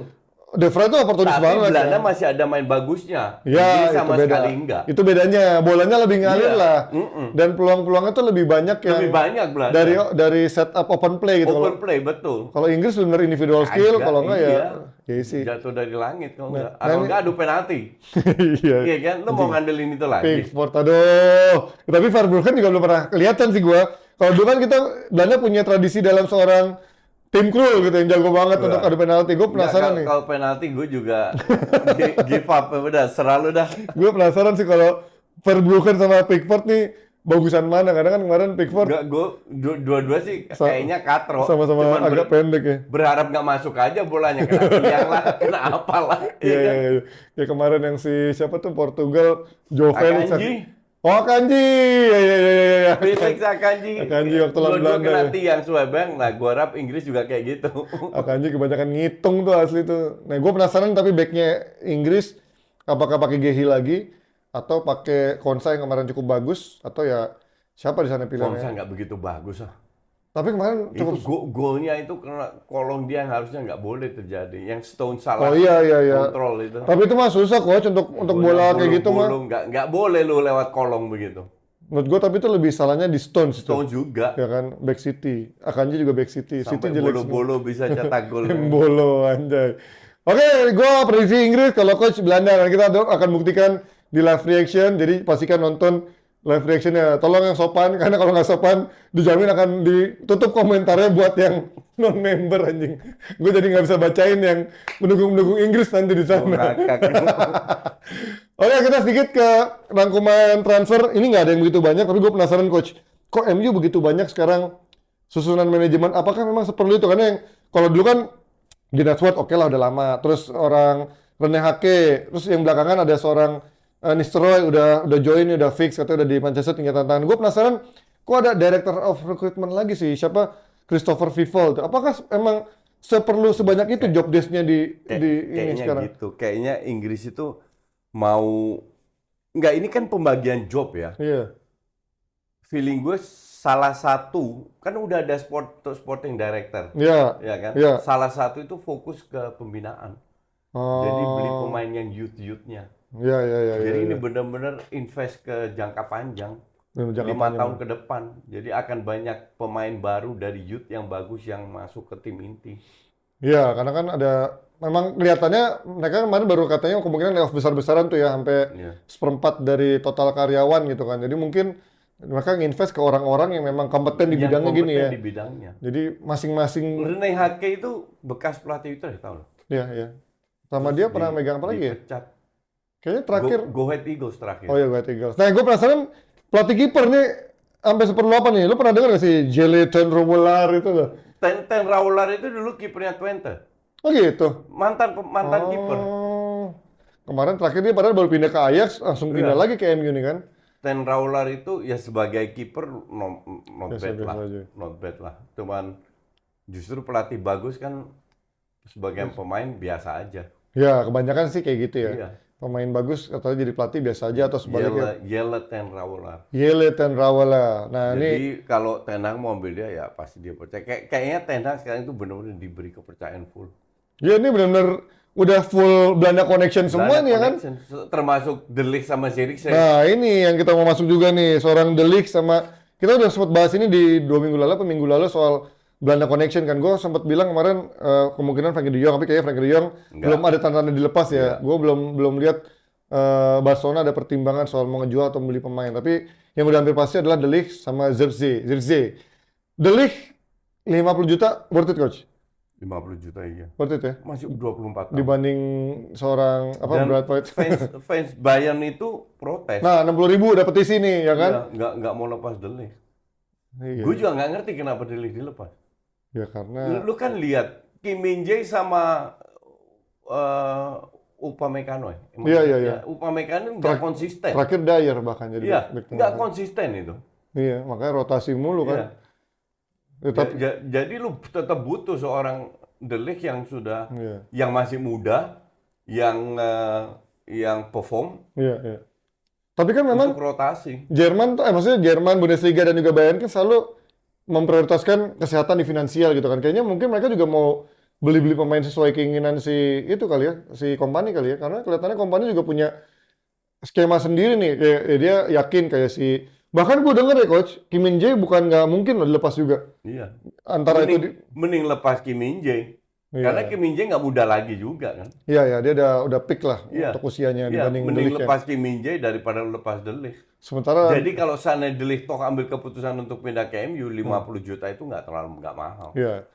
De Vrij itu oportunis Tapi banget. Belanda kan. masih ada main bagusnya. Ya, Inggris itu sama beda. sekali enggak. Itu bedanya, bolanya lebih ngalir Iya. lah. Dan peluang-peluangnya tuh lebih banyak yang Lebih banyak Belanda. dari setup open play gitu. Open play, betul. Kalau Inggris benar individual skill, Agak, kalau enggak ya iya. ya sih. Jatuh dari langit kalau enggak. nah Kalau ini- enggak adu penalti. Iya. Iya kan? Lo mau ngandelin itu lagi. Pickford, aduh. Tapi Verbruggen juga belum pernah kelihatan sih gua. Kalau dulu kan kita Belanda punya tradisi dalam seorang tim Krul gitu yang jago banget untuk adu penalti. Gue penasaran nih. Kalau penalti gue juga give up. Udah, selalu dah. Gue penasaran sih kalau Verbruggen sama Pickford nih bagusan mana? Karena kan kemarin Pickford Enggak, gue dua-dua sih kayaknya katro. sama-sama Cuman agak pendek ya. berharap nggak masuk aja bolanya, kena tiang lah, kena apa lah. Iya, Iya iya, kan? iya. Kayak kemarin yang si siapa tuh Portugal, Joe Felix. Akanji, Oh, Akanji. Iya, iya, iya, iya, iya. Felix Akanji. Akanji waktu lawan Dua-dua Belanda kena ya. tiang Swabang. Nah, gue harap Inggris juga kayak gitu. Akanji kebanyakan ngitung tuh asli tuh. Nah, gue penasaran tapi backnya Inggris apakah pakai Gehi lagi atau pakai Konsa yang kemarin cukup bagus atau ya siapa di sana Konsa pilihannya? nggak begitu bagus ah. Tapi kemarin Itu cukup. golnya itu karena kolong dia yang harusnya nggak boleh terjadi. Yang Stone salah Oh iya, iya, iya. kontrol itu. Tapi itu mah susah coach untuk bola kayak gitu mah. Nggak boleh lu lewat kolong begitu. Menurut gue tapi itu lebih salahnya di Stones itu. Stone juga. Ya kan, back City. Akanji juga back City. City Sampai jelek semua. bolo-bolo bisa cetak gol. Embolo anjay. Oke, gue prediksi Inggris kalau coach Belanda dan kita akan buktikan di live reaction. Jadi pastikan nonton live reactionnya. Tolong yang sopan karena kalau nggak sopan dijamin akan ditutup komentarnya buat yang non member anjing. Gue jadi nggak bisa bacain yang mendukung Inggris nanti di sana. Ngakak. Oke, kita sedikit ke rangkuman transfer. Ini nggak ada yang begitu banyak, tapi gue penasaran coach. Kok MU begitu banyak sekarang susunan manajemen? Apakah memang seperlu itu? Karena yang kalau dulu kan Gareth Southgate oke lah udah lama. Terus orang Rene Hake, terus yang belakangan ada seorang Nistelrooy udah join, udah fix, katanya udah di Manchester tinggal tantangan. Gue penasaran, kok ada director of recruitment lagi sih? Siapa? Christopher Vival. Apakah emang seperlu sebanyak itu job desk-nya di ini Kayaknya sekarang? gitu. Kayaknya Inggris itu mau nggak, ini kan pembagian job ya. Iya. Feeling gue salah satu kan udah ada sporting director, Iya. ya kan? Iya. Salah satu itu fokus ke pembinaan. Jadi beli Oh. pemain yang youth-youthnya. Iya, iya, iya. Jadi iya, ini iya. benar-benar invest ke jangka panjang, Jangka 5 panjang. tahun ke depan. Jadi akan banyak pemain baru dari youth yang bagus yang masuk ke tim inti. Iya, karena kan ada memang kelihatannya mereka kemarin baru katanya kemungkinan layoff besar-besaran tuh ya sampai Iya. seperempat dari total karyawan gitu kan. Jadi mungkin mereka nginvest ke orang-orang yang memang kompeten di Yang bidangnya gini kompeten ya. di bidangnya. Jadi masing-masing Rene Hake itu bekas pelatih itu, tahu loh. ya ya. Sama dia pernah megang apa lagi ya? Dipecat. Kayaknya terakhir Go Ahead Eagles terakhir. oh ya gue Eagles. Nah, gue penasaran pelatih kiper nih sampai seperluapa nih. Lu pernah dengar gak sih Jeleton Romular itu loh? Ten Raular itu dulu kipernya Twente. Oh gitu. Mantan kiper. Oh. Kemarin terakhir dia padahal baru pindah ke Ajax, langsung pindah Iya. lagi ke MU nih kan. Ten Raular itu ya sebagai kiper not Biasa-biasa bad lah. aja. Not bad lah. Cuman justru pelatih bagus kan sebagai pemain biasa aja. Ya, kebanyakan sih kayak gitu ya. Iya. Pemain bagus atau jadi pelatih biasa aja atau sebaliknya. Yele Ten Raular. Yele Ten Rawala. Nah, ini Jadi kalau Ten Hag mau ambil dia ya pasti dia percaya. Kayaknya Ten Hag sekarang itu benar-benar diberi kepercayaan full. ya ini benar-benar udah full Belanda connection semua Belanda nih ya kan. connection, termasuk De Ligt sama Zirkzee. Nah, ini yang kita mau masuk juga nih, seorang De Ligt sama kita udah sempat bahas ini di 2 minggu lalu atau minggu lalu soal Belanda connection kan. Gue sempat bilang kemarin kemungkinan Frankie de Jong, tapi kayaknya Frankie de Jong Enggak. belum ada tanda-tanda dilepas ya. Enggak. Gue belum lihat Barcelona ada pertimbangan soal mau ngejual atau beli pemain. Tapi yang udah hampir pasti adalah De Ligt sama Zirkzee. De Ligt 50 juta worth it coach? 50 juta iya. Worth it ya? Masih 24 tahun. Dibanding seorang apa Dan Brad Pitt. fans Bayern itu protes. Nah, 60.000 udah petisi nih ya kan? Iya, nggak mau lepas De Ligt. Iya. Gue juga nggak ngerti kenapa De Ligt dilepas. Ya karena Lu kan lihat Kim Min Jae sama Upamecano ya. Iya. Upamecano nggak konsisten. terakhir Dyer bahkan jadi Iya, back tengah. nggak konsisten itu. Iya, makanya rotasi mulu kan. Iya. Ya, tapi Jadi lu tetap butuh seorang De Ligt yang sudah, iya, yang masih muda, yang perform iya. Tapi kan memang untuk rotasi. Jerman tuh, maksudnya Jerman, Bundesliga dan juga Bayern kan selalu memprioritaskan kesehatan di finansial gitu kan. Kayaknya mungkin mereka juga mau beli-beli pemain sesuai keinginan si itu kali ya, si Kompany kali ya. Karena kelihatannya Kompany juga punya skema sendiri nih. Kayak dia yakin kayak si bahkan gue denger ya coach, Kim Min Jae bukan nggak mungkin loh dilepas juga. Iya. Antara itu Mending lepas Kim Min Jae. Iya. Karena Kim Min Jae nggak muda lagi juga kan. Iya, dia udah peak lah Iya. untuk usianya Iya, dibanding De mending Ligt ya. lepas Kim Min Jae daripada lepas De Ligt. Sementara Jadi kalau sana De Ligt toh ambil keputusan untuk pindah ke MU, 50 juta itu nggak mahal. iya.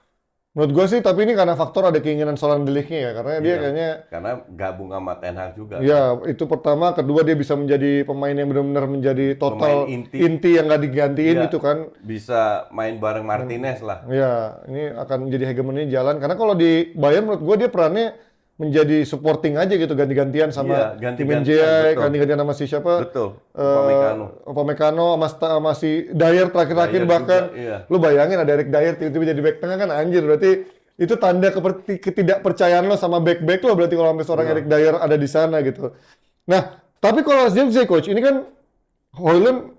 Menurut gue sih, tapi ini karena faktor ada keinginan Solan Deliknya ya, karena dia Iya. kayaknya, Karena gabung sama Ten Hag juga. ya itu pertama, kedua dia bisa menjadi pemain yang benar-benar menjadi total Pemain inti. inti yang nggak digantiin Iya. gitu kan. Bisa main bareng Martinez lah. Ya, ini akan menjadi hegemoni jalan, karena kalau di Bayern menurut gue dia perannya menjadi supporting aja gitu, ganti-gantian Iya, sama Kim ganti-gantian, Min-jae, betul. ganti-gantian sama si siapa? Betul. Upamecano. Upamecano sama si Dyer terakhir-terakhir Dyer bahkan. juga, iya. Lu bayangin ada Eric Dyer tiba-tiba jadi back tengah kan anjir, berarti itu tanda ketidakpercayaan lo sama back-back lo berarti kalau sampai seorang Eric Dyer ada di sana gitu. Nah, tapi kalau Zirkzee coach, ini kan Højlund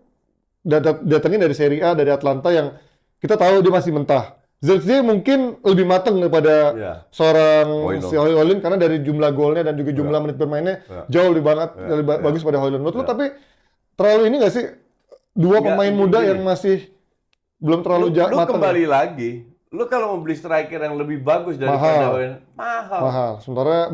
datangin dari Serie A, dari Atlanta yang kita tahu dia masih mentah. Zirkzee mungkin lebih matang daripada Iya. seorang Højlund. si Højlund karena dari jumlah golnya dan juga jumlah menit bermainnya jauh lebih banget lebih bagus pada Højlund. Menurut lu tapi terlalu ini nggak sih dua Nggak, pemain muda gini. yang masih belum terlalu Lu matang? kembali lagi. Lu kalau mau beli striker yang lebih bagus daripada Højlund, mahal. Mahal. Sementara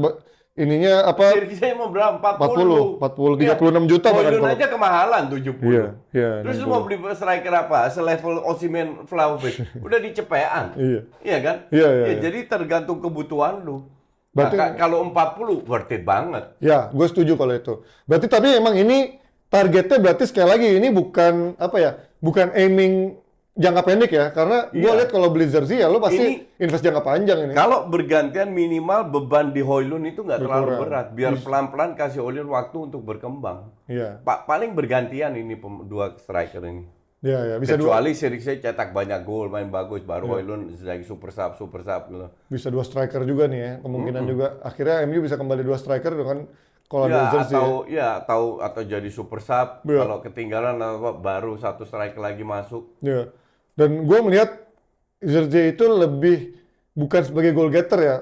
ininya apa? Zirkzee mau berapa? 40, 36 juta bahkan Højlund kalau- aja kemahalan 70. Iya, iya. Terus lu mau beli striker apa? Selevel Osimhen, Vlahovic. Udah dicepean. Iya. Iya kan? Iya, iya, iya. Jadi tergantung kebutuhan lu. Berarti- Nah, kalau 40 worth it banget. Ya, gue setuju kalau itu. Berarti tapi emang ini targetnya berarti sekali lagi ini bukan apa ya? Bukan aiming jangka pendek ya, karena gue Iya. lihat kalau beli jersey ya lo pasti invest jangka panjang ini. Kalau bergantian minimal beban di Højlund itu nggak terlalu Berkurang. berat. Biar pelan-pelan kasih Højlund waktu untuk berkembang. Iya, Paling bergantian ini dua striker ini. iya, ya. Bisa dua, Kecuali Zirkzee cetak banyak gol, main bagus, baru Højlund lagi super sub gitu. bisa dua striker juga nih ya, kemungkinan juga. Akhirnya MU bisa kembali dua striker dengan kalau Ya, ada jersey. atau jadi super sub. Iya. Kalau ketinggalan baru satu striker lagi masuk. Ya. Dan gue melihat Zirkzee itu lebih bukan sebagai goal getter ya.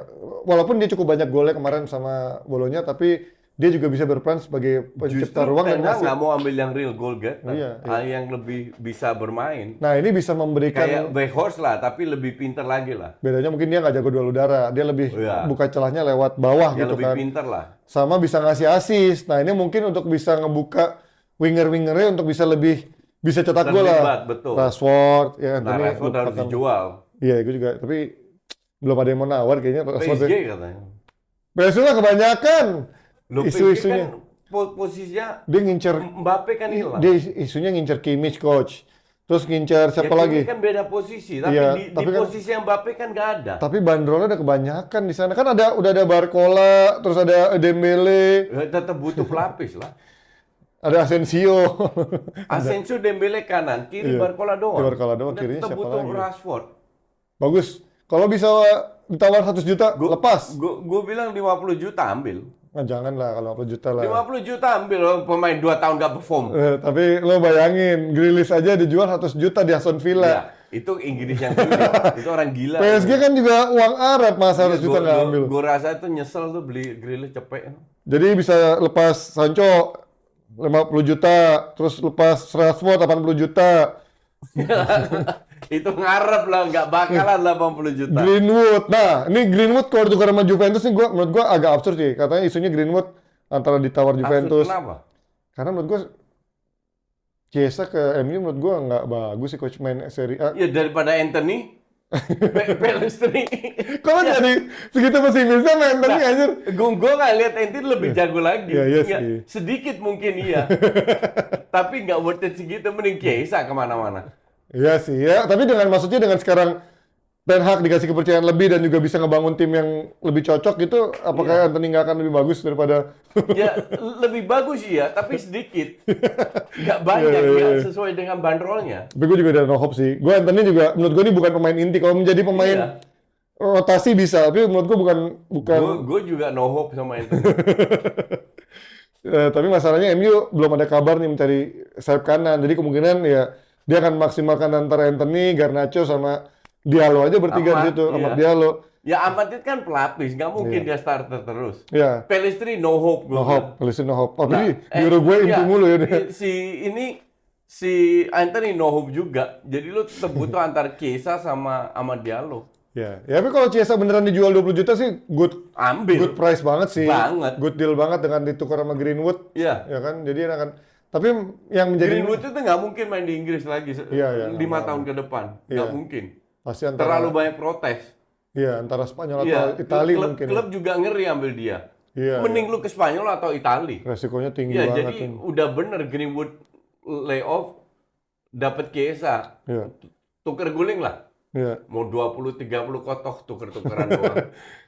Walaupun dia cukup banyak golnya kemarin sama Bolonya, tapi dia juga bisa berperan sebagai pencipta ruang dan Ten Hag ngasih. nggak mau ambil yang real goal getter, Iya, yang lebih bisa bermain. Nah ini bisa memberikan Kayak Weghorst lah, tapi lebih pinter lagi lah. bedanya mungkin dia nggak jago duel udara, dia lebih Iya. buka celahnya lewat bawah Yang gitu lebih kan. pinter lah. Sama bisa ngasih assist. Nah ini mungkin untuk bisa ngebuka winger-wingernya untuk bisa cetak gol Terlibat, lah. betul. Rashford, ya Nah, Anthony Rashford harus lupakan. dijual. Iya, gue juga. Tapi belum ada yang mau nawar kayaknya. Rashford. PSG katanya. PSG lah kebanyakan Loh, PSG isu-isunya. kan posisinya Dia ngincer, Mbappe kan hilang. dia isunya ngincer Kimmich coach. Terus ngincer Ya, siapa Kimi lagi? kan beda posisi, tapi Iya, di tapi kan- posisi yang Mbappe kan nggak ada. Tapi bandrolnya udah kebanyakan di sana. Kan udah ada Barcola, terus ada Dembele, Tetap butuh pelapis lah. ada Asensio. Asensio, Dembele kanan, kiri Iya. Barcola doang. Barcola doang, kirinya Tetap siapa butuh lagi? Rashford. Bagus. Kalau bisa ditawar 100 juta, lepas. Gue bilang 50 juta ambil. Nah, jangan lah kalau 50 juta lah. 50 juta ambil loh, pemain 2 tahun nggak perform. Tapi lo bayangin, Grealish aja dijual 100 juta di Aston Villa. Ya, itu Inggris yang gila. Itu orang gila. PSG kan juga uang Arab, masa 100 juta nggak ambil. Gue rasa itu nyesel tuh beli Grealish cepet. Jadi bisa lepas Sancho 50 juta, terus lepas Rashford 80 juta, Itu ngarep lah, nggak bakalan 80 juta. Greenwood. Nah, ini Greenwood kalau tukar sama Juventus nih menurut gua agak absurd sih. Katanya isunya Greenwood antara ditawar Juventus. Kenapa? Karena menurut gua Chiesa ke MU menurut gua nggak bagus sih coach main Serie A. Ya daripada Anthony, Pelistri. Kalau jadi segitu pesimisnya main tadi anjir. Gue nggak lihat Anthony lebih jago lagi. Iya, iya Ya, sih. sedikit mungkin iya. Tapi nggak worth it segitu, mending Chiesa kemana-mana. Iya sih ya, tapi maksudnya dengan sekarang Ten Hag dikasih kepercayaan lebih dan juga bisa ngebangun tim yang lebih cocok gitu, apakah Anthony nggak akan lebih bagus daripada Ya lebih bagus iya, tapi sedikit. Nggak banyak, Iya, iya, nggak iya. sesuai dengan bandrolnya. Tapi gue juga ada no hope sih. Gue Anthony juga, menurut gue ini bukan pemain inti. Kalau menjadi pemain Iya. rotasi bisa, tapi menurut gue bukan. Gue juga no hope sama Anthony. Tapi masalahnya MU belum ada kabar nih mencari sayap kanan. Jadi kemungkinan ya dia akan maksimalkan antara Anthony, Garnacho sama Diallo aja bertiga di Ahmad, situ. Ahmad iya. Diallo. Ya Ahmad itu kan pelapis, nggak mungkin dia starter terus. Ya, Pelistri no hope. no gua bilang. hope. Polisi no hope. Oh, Nah, tapi di Uruguay inti mulu ya dia. Si Anthony no hope juga. Jadi lu tetap butuh antar Chiesa sama Diallo. Ya, tapi kalau Chiesa beneran dijual 20 juta sih good Ambil. price banget sih. Banget. Good deal banget dengan ditukar sama Greenwood. Iya. Ya kan, jadi akan. Tapi yang menjadi Greenwood itu nggak mungkin main di Inggris lagi Iya, 5 tahun ke depan. Nggak Iya. mungkin. pasti antara Terlalu banyak protes. Iya, antara Spanyol Iya, atau Italia klub, mungkin. klub juga ngeri ambil dia. Iya, Mending lu ke Spanyol atau Italia. resikonya tinggi Iya, banget. jadi udah bener Greenwood layoff, dapat Chiesa, Iya, tuker guling lah. iya. Mau 20-30 kotoh tuker-tukeran doang.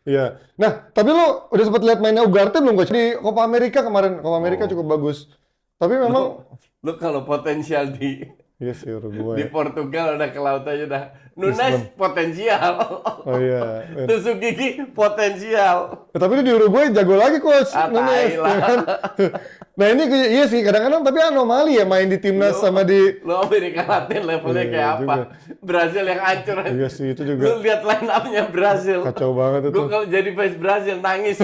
Iya. Nah, tapi lo udah sempat lihat mainnya Ugarte belum coach? Di Copa America kemarin. Copa America cukup bagus. Tapi memang Lu kalau potensial di iya sih Uruguay. Portugal udah ke laut aja dah. Nunes potensial. Oh iya. Tusuk gigi potensial. Tapi dia di Uruguay jago lagi coach. Ah, Nunes, tai lah. ya kan? Nah ini iya sih kadang-kadang tapi anomali ya main di timnas sama di Lu Amerika Latin levelnya Iya, kayak apa? juga. Brazil yang hancur. iya sih itu Lu juga lihat line up-nya Brazil. kacau banget itu. Gue kalau jadi fans Brazil nangis.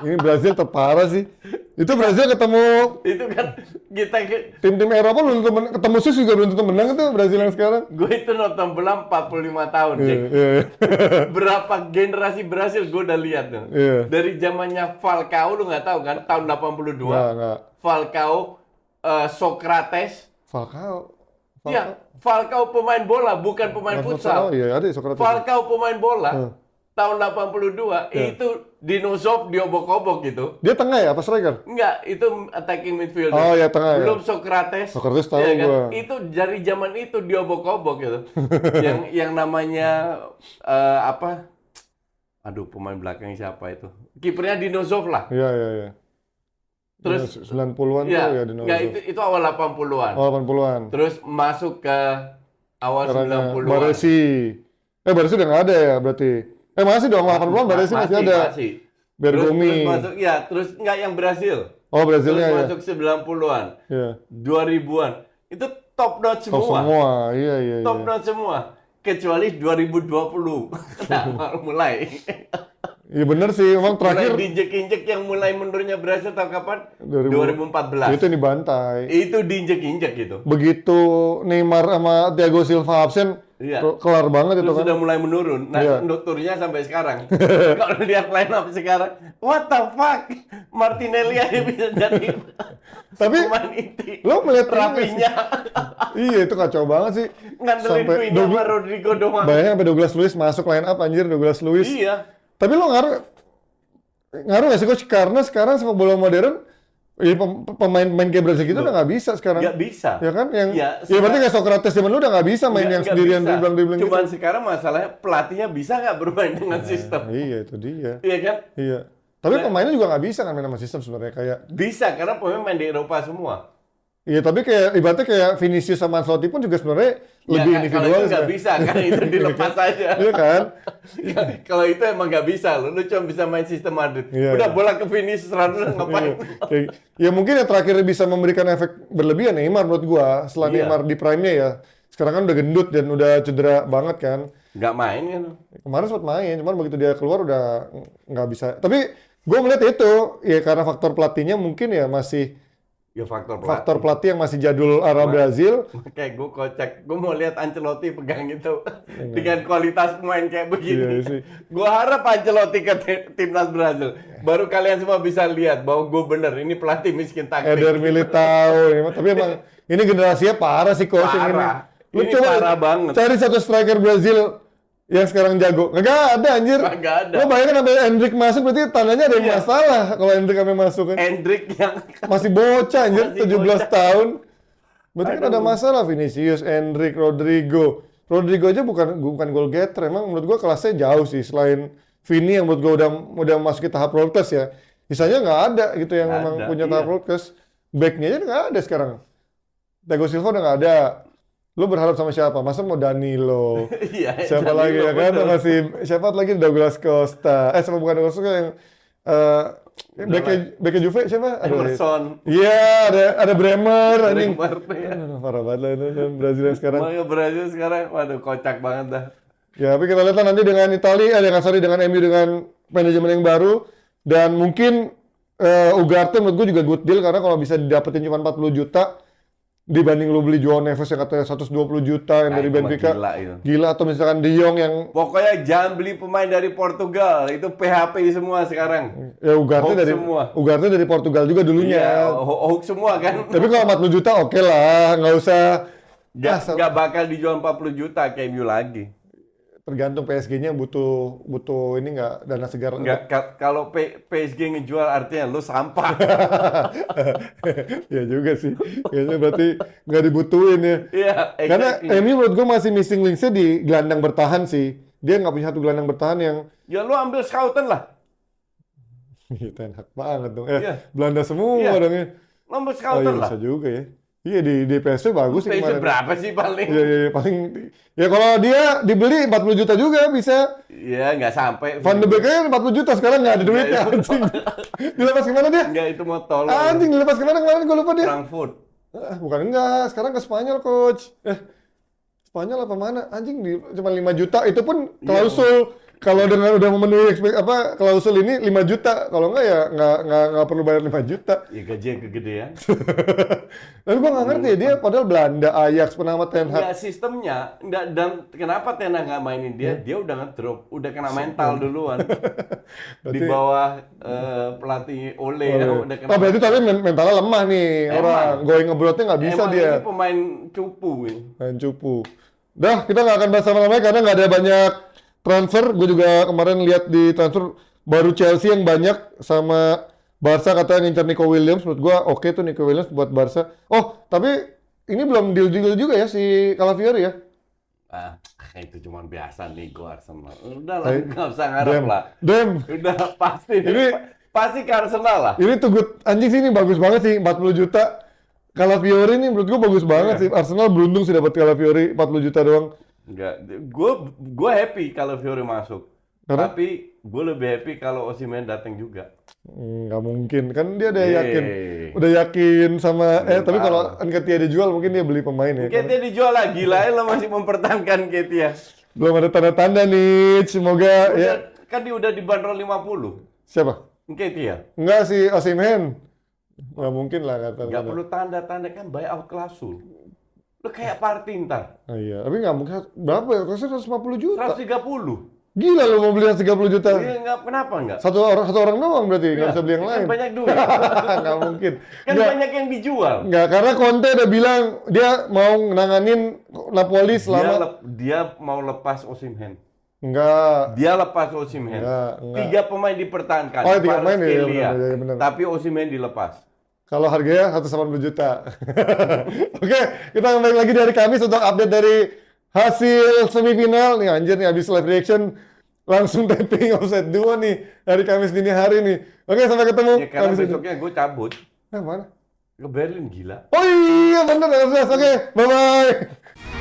Ini Brazil terparah sih. Itu Brazil ketemu Itu kan kita tim-tim Eropa belum tentu ketemu Swiss juga belum tentu menang itu Brazil yang sekarang. gue itu nonton bola 45 tahun, Iya, Jack. iya, iya. Berapa generasi Brazil gue udah lihat tuh. Iya. Dari zamannya Falcao lu nggak tahu kan tahun 82. Enggak. Falcao, Socrates. Falcao. Iya, Falcao pemain bola bukan pemain Oh futsal. iya ada Socrates. Falcao pemain bola tahun 82 itu Dinosov diobok-obok gitu. Dia tengah ya apa striker? Enggak, itu attacking midfielder. Oh, ya, tengah, ya. Belum Socrates. Socrates tahu Iya kan? gua. Itu dari zaman itu diobok-obok gitu. yang namanya apa? Aduh, pemain belakangnya siapa itu? Kipernya Dinosov lah. Iya. Terus 90-an tuh ya di enggak, itu awal 80-an. Oh, 80-an. Terus masuk ke awal Eranya 90-an. Baresi. Baresi udah nggak ada ya berarti. Masih dong 80-an Baresi masih ada. Masih. Bergomi. Terus masuk ya, terus enggak yang Brasil. Oh, Brazilnya Terus ya. masuk 90-an. Iya. 2000-an. Itu top notch Top semua. semua. Iya. Top notch semua. Kecuali 2020. Nah, mulai. Iya bener sih, memang Mulai terakhir diinjek-injek yang mulai mundurnya Brasil tahu kapan? 2000. 2014. itu yang dibantai. Itu diinjek-injek gitu. Begitu Neymar sama Thiago Silva absen, Iya. kelar banget itu Terus kan. sudah mulai menurun. Nah, Iya. dokternya sampai sekarang. Kalau lihat line up sekarang, what the fuck? Martinelli aja bisa jadi Tapi pemain inti. lo melihat ini Rapinya Iya itu kacau banget sih. ngandelin Vini sama Rodrigo doang. Bayangin sampai Douglas Luiz masuk line up anjir Douglas Luiz. Iya. Tapi lo ngaruh nggak sih coach? Karena sekarang sepak bola modern, pemain-pemain kayak Brazil gitu udah nggak bisa sekarang. Nggak bisa. Ya kan? Yang Ya, ya berarti kayak Socrates zaman lu udah nggak bisa main yang Nggak sendirian bisa. dribbling gitu. Cuman sekarang masalahnya pelatihnya bisa nggak bermain dengan sistem. Iya itu dia. Iya kan? Iya. Tapi pemainnya juga nggak bisa kan main sama sistem sebenarnya kayak. Bisa karena pemain main di Eropa semua. Iya tapi kayak ibaratnya kayak Vinicius sama Ancelotti pun juga sebenarnya lebih Kalau individual. itu nggak bisa kan itu dilepas aja. Iya kan? Kalau itu emang nggak bisa lu cuma bisa main sistem Madrid. Iya. Udah bola ke Vinicius run ngapain? Ya mungkin yang terakhir bisa memberikan efek berlebihan Neymar menurut gua. Setelah Iya. Neymar di prime-nya ya. Sekarang kan udah gendut dan udah cedera banget kan. Nggak main kan? Kemarin sempat main, cuman begitu dia keluar udah nggak bisa. Tapi gua melihat itu ya karena faktor pelatihnya mungkin ya masih Ya faktor pelatih yang masih jadul arah Brazil. Kayak gue kocak, gue mau lihat Ancelotti pegang itu dengan kualitas pemain kayak begini. Iya sih. Gue harap Ancelotti ke timnas Brazil. Baru kalian semua bisa lihat bahwa gue bener, ini pelatih miskin taktik. Eder Militao, tapi emang ini generasinya parah sih coach yang ini. Parah. Lu Ini coba parah banget. cari satu striker Brazil yang sekarang jago. Nggak ada anjir. Nggak ada. Lo bayangin sampai Endrick masuk berarti tandanya ada yang Iya. masalah kalau Endrick sampai masuk kan. Endrick yang Masih bocah anjir, Masih 17 bocah. tahun. Berarti kan ada masalah Vinicius, Endrick, Rodrigo. Rodrigo aja bukan goal getter. Emang menurut gua kelasnya jauh sih selain Vini yang menurut gua udah masuk ke tahap world class ya. Sisanya nggak ada gitu yang Nggak memang ada, punya iya. tahap world class. Backnya aja nggak ada sekarang. Thiago Silva udah nggak ada. Lu berharap sama siapa? Masa mau Danilo? iya, Siapa Danilo, lagi ya kan? betul. Masih siapa lagi Douglas Costa? Siapa bukan Douglas Costa yang backnya Juve siapa? Emerson. Iya, ada Bremer anjing. Bremer, ya. Aduh, parah banget lah itu Brazil yang sekarang. Makanya Brazil sekarang, waduh kocak banget dah. Ya, tapi kita lihat lah nanti dengan Italia, dengan MU dengan manajemen yang baru dan mungkin Ugarte menurut gue juga good deal karena kalau bisa didapetin cuma 40 juta dibanding lu beli Joao Neves yang katanya 120 juta yang Nah, dari itu mah Benfica. gila itu. Gila atau misalkan De Jong yang Pokoknya jangan beli pemain dari Portugal, itu PHP semua sekarang. ya Ugarte Hoax dari semua. Ugarte dari Portugal juga dulunya. Iya, hoax semua kan. Tapi kalau 40 juta oke lah, nggak usah. Nggak bakal dijual 40 juta kayak MU lagi. tergantung PSG-nya butuh ini nggak dana segar. Enggak, kalau PSG ngejual artinya lu sampah. Ya juga sih. Kayaknya berarti nggak dibutuhin ya. Iya, Karena exactly. MU menurut gue masih missing links-nya di gelandang bertahan sih. Dia nggak punya satu gelandang bertahan yang Ya lu ambil Schouten lah. Ten Hag banget dong. Iya. Belanda semua Iya. dong ya. Lu ambil Oh iya Schouten lah. bisa juga ya. Iya di PSV bagus sih PSV kemarin. berapa sih paling? Iya, iya, paling ya kalau dia dibeli 40 juta juga bisa. Iya, nggak sampai. Van de Beek aja 40 juta sekarang nggak ada duitnya Iya, anjing. Dilepas kemana dia? Enggak, itu mau tolong. Anjing dilepas kemana kemarin gue lupa dia. Frankfurt. Bukan enggak, sekarang ke Spanyol coach. Spanyol apa mana? Anjing cuma 5 juta itu pun klausul. Kalau dengan udah memenuhi klausul ini 5 juta. Kalau enggak ya nggak perlu bayar 5 juta. Ya gaji yang kegedean. Tapi gua nggak ngerti dia padahal Belanda, Ajax, pernah Ten Hag. Enggak, sistemnya. Enggak, dan kenapa Ten Hag nggak mainin dia? Dia udah ngedrop. Udah kena mental duluan. Di bawah pelatih Ole. Udah kena Berarti tapi mentalnya lemah nih orang. Going abroad-nya nggak bisa Emang dia. ini pemain cupu. Main cupu. Dah, kita nggak akan bahas lama-lama karena nggak ada banyak transfer. Gue juga kemarin lihat di transfer baru Chelsea yang banyak sama Barca katanya ngincar Nico Williams. Menurut gue oke tuh Nico Williams buat Barca. Oh, tapi ini belum deal juga ya si Calafiori ya? Ah, itu cuma biasa nih gue Arsenal. Udah lah, nggak usah ngarep lah. Dem. Udah pasti. Ini- pasti ke Arsenal lah. Ini tuh anjing sih ini bagus banget sih 40 juta. Calafiori ini menurut gue bagus banget sih. Arsenal beruntung sih dapat Calafiori 40 juta doang. Enggak, gue happy kalau Fiori masuk. Karena? Tapi gue lebih happy kalau Osimhen datang juga. Nggak mungkin kan dia udah Yeay. yakin sama Belum tapi tahu. kalau Nketiah dijual mungkin dia beli pemain ya. Ketia dijual lagi lah, lo masih mempertahankan Ketia. Belum ada tanda-tanda nih, semoga ya. Kan dia udah dibanderol 50. Siapa? Ketia. Enggak sih Osimhen. Nggak mungkin lah kata. Nggak perlu tanda-tanda, kan buyout klausul. Lo kayak Parti ntar. Oh, iya, tapi nggak mungkin berapa ya? Rasanya 150 juta. 130. Gila lo mau beli 30 juta. Iya, kenapa nggak? Satu orang doang berarti, nggak Iya, bisa beli yang kan lain. banyak duit. Nggak mungkin. Kan Nggak. banyak yang dijual. Enggak, karena Conte udah bilang dia mau nanganin Napoli selama Dia mau lepas Osimhen. enggak. Dia lepas Osimhen. Enggak. 3 pemain dipertahankan. Oh, 3 pemain ya, Kvaratskhelia. iya, benar. Tapi Osimhen dilepas. Kalau harganya 180 juta. Oke, kita kembali lagi dari Kamis untuk update dari hasil semifinal. Nih anjir nih habis live reaction langsung taping offset 2 nih hari Kamis dini hari nih. Oke, sampai ketemu. Ya karena Kamis ini. besoknya gue cabut Mana? ke Berlin, gila. Oh iya bener, jelas. Oke, bye-bye.